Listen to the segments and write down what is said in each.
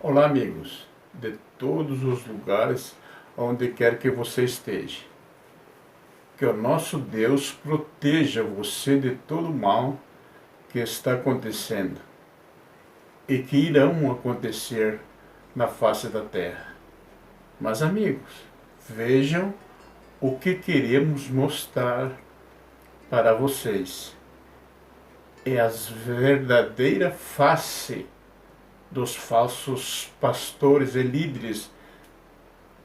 Olá, amigos de todos os lugares, onde quer que você esteja. Que o nosso Deus proteja você de todo o mal que está acontecendo e que irão acontecer na face da terra. Mas, amigos, vejam o que queremos mostrar para vocês. É a verdadeira face dos falsos pastores e líderes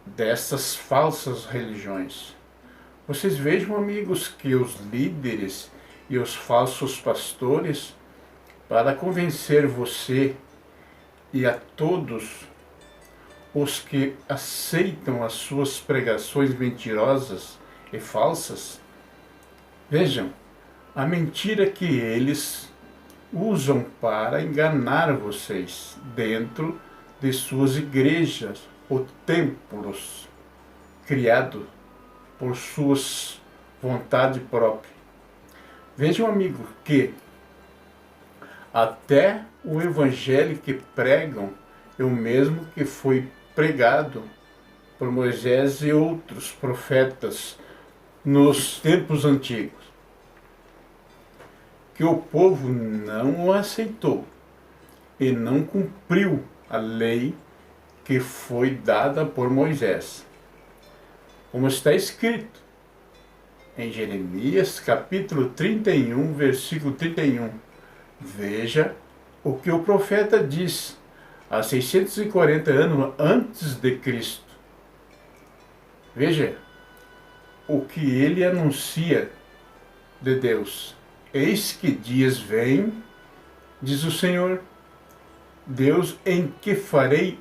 dessas falsas religiões. Vocês vejam, amigos, que os líderes e os falsos pastores, para convencer você e a todos os que aceitam as suas pregações mentirosas e falsas, vejam, a mentira que eles usam para enganar vocês dentro de suas igrejas ou templos criados por suas vontade própria. Vejam, amigo, que até o evangelho que pregam é o mesmo que foi pregado por Moisés e outros profetas nos tempos antigos, que o povo não o aceitou e não cumpriu a lei que foi dada por Moisés. Como está escrito em Jeremias capítulo 31, versículo 31. Veja o que o profeta diz há 640 anos antes de Cristo. Veja o que ele anuncia de Deus. Eis que dias vêm, diz o Senhor, Deus, em que farei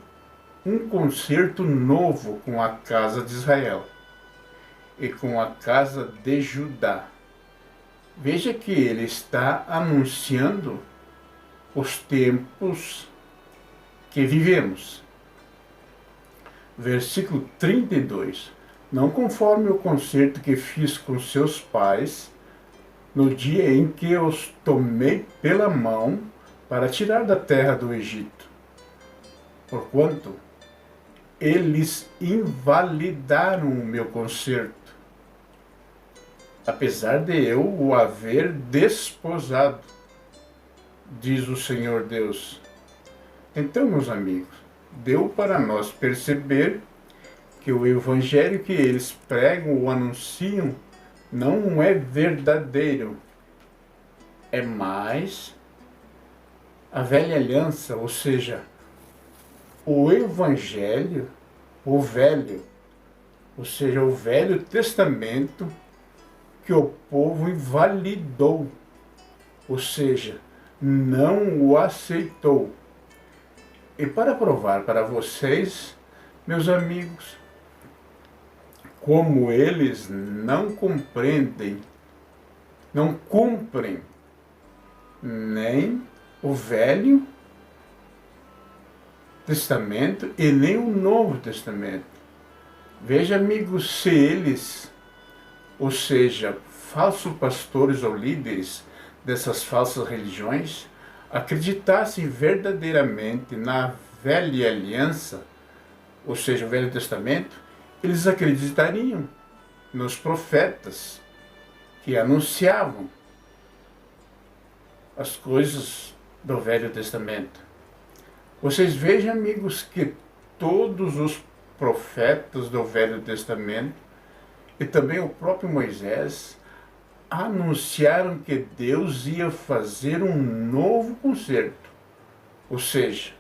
um concerto novo com a casa de Israel e com a casa de Judá. Veja que ele está anunciando os tempos que vivemos. Versículo 32. Não conforme o concerto que fiz com seus pais, no dia em que os tomei pela mão para tirar da terra do Egito, porquanto eles invalidaram o meu concerto, apesar de eu o haver desposado, diz o Senhor Deus. Então, meus amigos, deu para nós perceber que o evangelho que eles pregam ou anunciam não é verdadeiro, é mais a velha aliança, ou seja, o evangelho, o velho, ou seja, o Velho Testamento que o povo invalidou, ou seja, não o aceitou. E para provar para vocês, meus amigos, como eles não compreendem, não cumprem nem o Velho Testamento e nem o Novo Testamento. Veja, amigos, se eles, ou seja, falsos pastores ou líderes dessas falsas religiões, acreditassem verdadeiramente na velha aliança, ou seja, o Velho Testamento, eles acreditariam nos profetas que anunciavam as coisas do Velho Testamento. Vocês vejam, amigos, que todos os profetas do Velho Testamento e também o próprio Moisés anunciaram que Deus ia fazer um novo concerto, ou seja,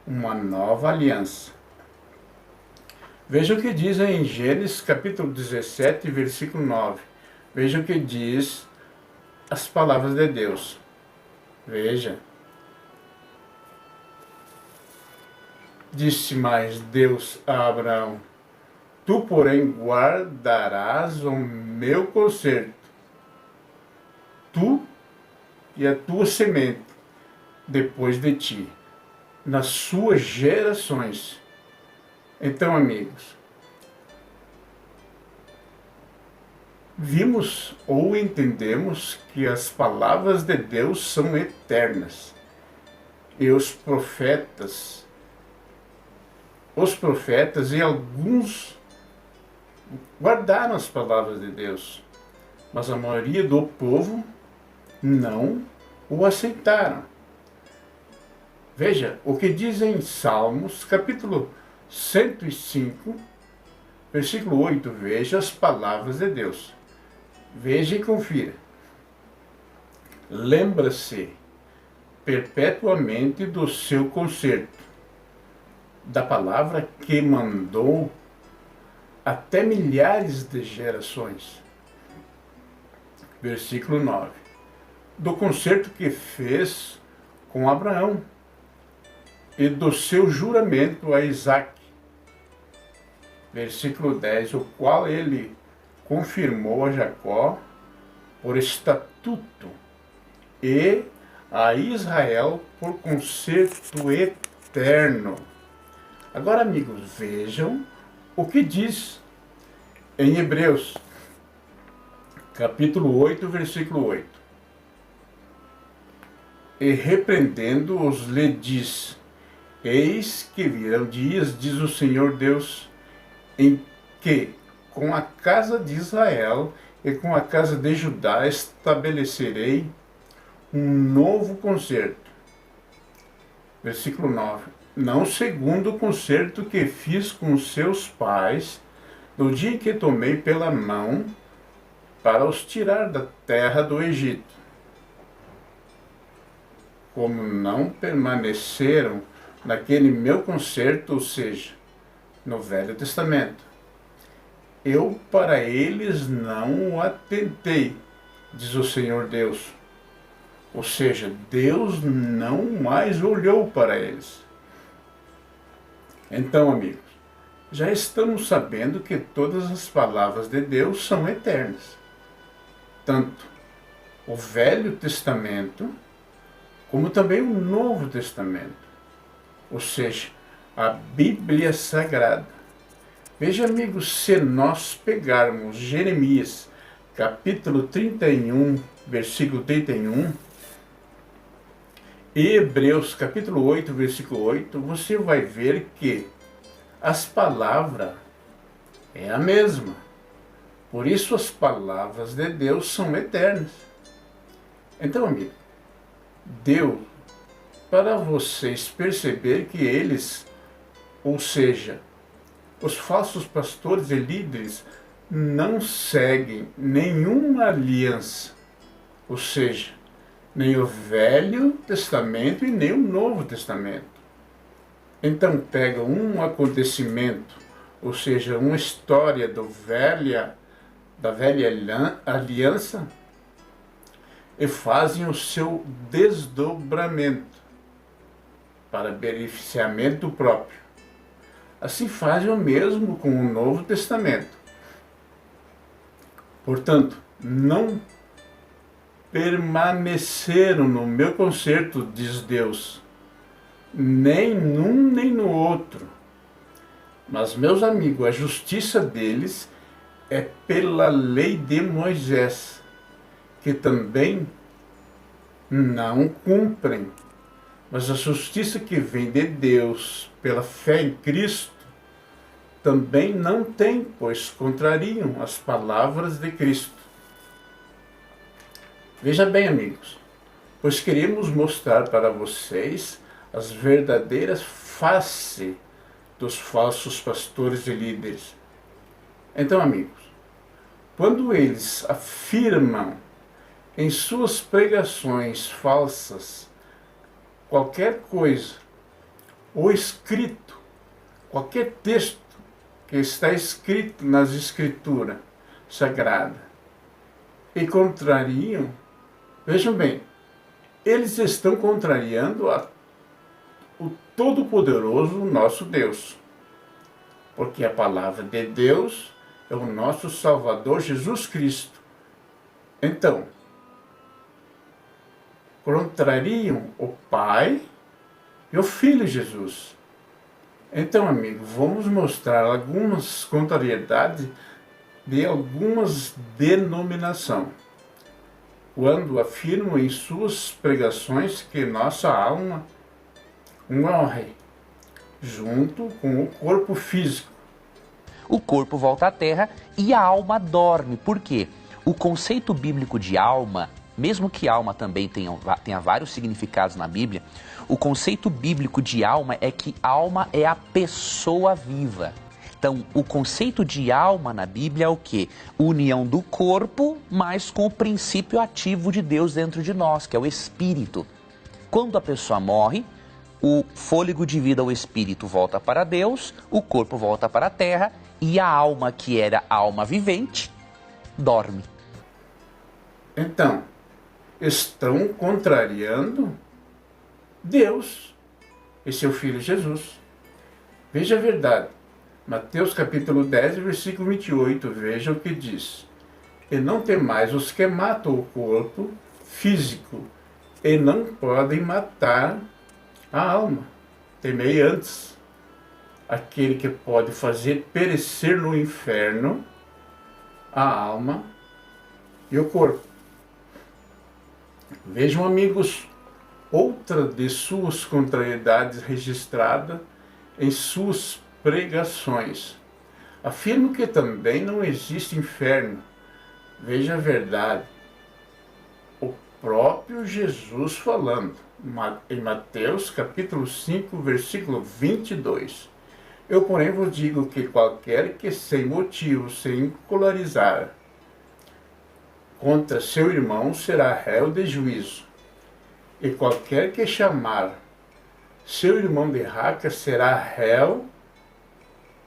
uma nova aliança. Veja o que diz em Gênesis capítulo 17, versículo 9. Veja o que diz as palavras de Deus. Veja. Disse mais Deus a Abraão: tu, porém, guardarás o meu concerto, tu e a tua semente, depois de ti, nas suas gerações. Então, amigos, vimos ou entendemos que as palavras de Deus são eternas e os profetas os profetas e alguns guardaram as palavras de Deus, mas a maioria do povo não o aceitaram. Veja o que diz em Salmos, capítulo 105, versículo 8. Veja as palavras de Deus. Veja e confira. Lembra-se perpetuamente do seu conserto, da palavra que mandou até milhares de gerações. Versículo 9. Do concerto que fez com Abraão e do seu juramento a Isaque. Versículo 10. O qual ele confirmou a Jacó por estatuto e a Israel por concerto eterno. Agora, amigos, vejam o que diz em Hebreus, capítulo 8, versículo 8. E repreendendo-os lhe diz: eis que virão dias, diz o Senhor Deus, em que com a casa de Israel e com a casa de Judá estabelecerei um novo concerto. Versículo 9. Não segundo o concerto que fiz com seus pais, no dia em que tomei pela mão para os tirar da terra do Egito. Como não permaneceram naquele meu concerto, ou seja, no Velho Testamento, eu para eles não o atentei, diz o Senhor Deus. Ou seja, Deus não mais olhou para eles. Então, amigos, já estamos sabendo que todas as palavras de Deus são eternas. Tanto o Velho Testamento, como também o Novo Testamento. Ou seja, a Bíblia Sagrada. Veja, amigos, se nós pegarmos Jeremias, capítulo 31, versículo 31, e Hebreus, capítulo 8, versículo 8, você vai ver que as palavras é a mesma. Por isso as palavras de Deus são eternas. Então, amigo, deu para vocês perceber que eles, ou seja, os falsos pastores e líderes, não seguem nenhuma aliança, ou seja, nem o Velho Testamento e nem o Novo Testamento. Então pegam um acontecimento, ou seja, uma história da velha aliança, e fazem o seu desdobramento para beneficiamento próprio. Assim fazem o mesmo com o Novo Testamento. Portanto, não permaneceram no meu concerto, diz Deus, nem num nem no outro. Mas, meus amigos, a justiça deles é pela lei de Moisés, que também não cumprem. Mas a justiça que vem de Deus pela fé em Cristo também não tem, pois contrariam as palavras de Cristo. Veja bem, amigos, pois queremos mostrar para vocês as verdadeiras faces dos falsos pastores e líderes. Então, amigos, quando eles afirmam em suas pregações falsas qualquer coisa, ou escrito, qualquer texto que está escrito nas Escrituras Sagradas, e contrariam, vejam bem, eles estão contrariando o Todo-Poderoso nosso Deus, porque a palavra de Deus é o nosso Salvador Jesus Cristo. Então, contrariam o Pai e o Filho Jesus. Então, amigo, vamos mostrar algumas contrariedades de algumas denominações, quando afirmam em suas pregações que nossa alma morre junto com o corpo físico. O corpo volta à terra e a alma dorme. Por quê? O conceito bíblico de alma, mesmo que alma também tenha vários significados na Bíblia, o conceito bíblico de alma é que alma é a pessoa viva. Então, o conceito de alma na Bíblia é o quê? União do corpo, mas com o princípio ativo de Deus dentro de nós, que é o espírito. Quando a pessoa morre, o fôlego de vida, o espírito, volta para Deus, o corpo volta para a terra e a alma, que era alma vivente, dorme. Então, estão contrariando Deus e seu Filho Jesus. Veja a verdade. Mateus capítulo 10, versículo 28, veja o que diz. E não temais os que matam o corpo físico, e não podem matar a alma. Temei antes aquele que pode fazer perecer no inferno a alma e o corpo. Vejam, amigos, outra de suas contrariedades registrada em suas pregações. Afirma que também não existe inferno. Veja a verdade. O próprio Jesus falando, em Mateus capítulo 5, versículo 22. Eu, porém, vos digo que qualquer que sem motivo se encolerizar contra seu irmão será réu de juízo, e qualquer que chamar seu irmão de raca será réu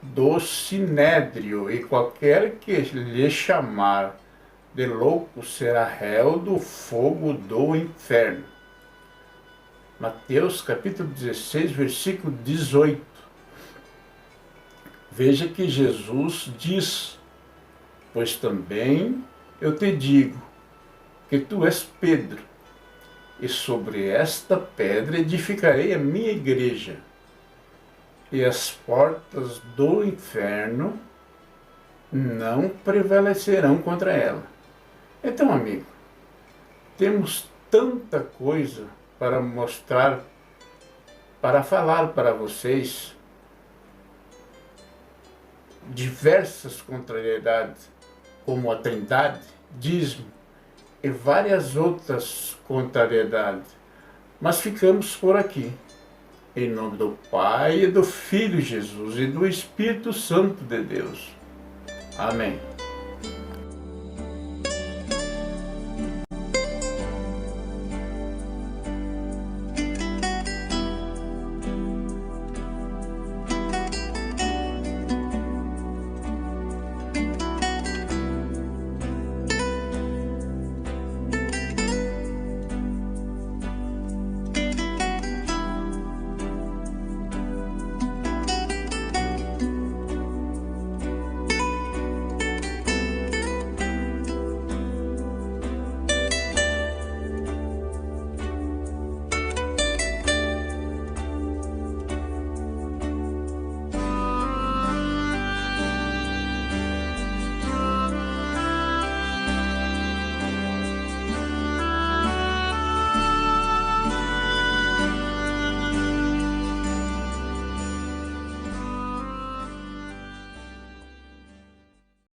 do sinédrio, e qualquer que lhe chamar de louco será réu do fogo do inferno. Mateus capítulo 16, versículo 18. Veja que Jesus diz: pois também eu te digo que tu és Pedro, e sobre esta pedra edificarei a minha igreja, e as portas do inferno não prevalecerão contra ela. Então, amigo, temos tanta coisa para mostrar, para falar para vocês, diversas contrariedades, como a trindade, dízimo e várias outras contrariedades. Mas ficamos por aqui. Em nome do Pai, e do Filho Jesus e do Espírito Santo de Deus. Amém.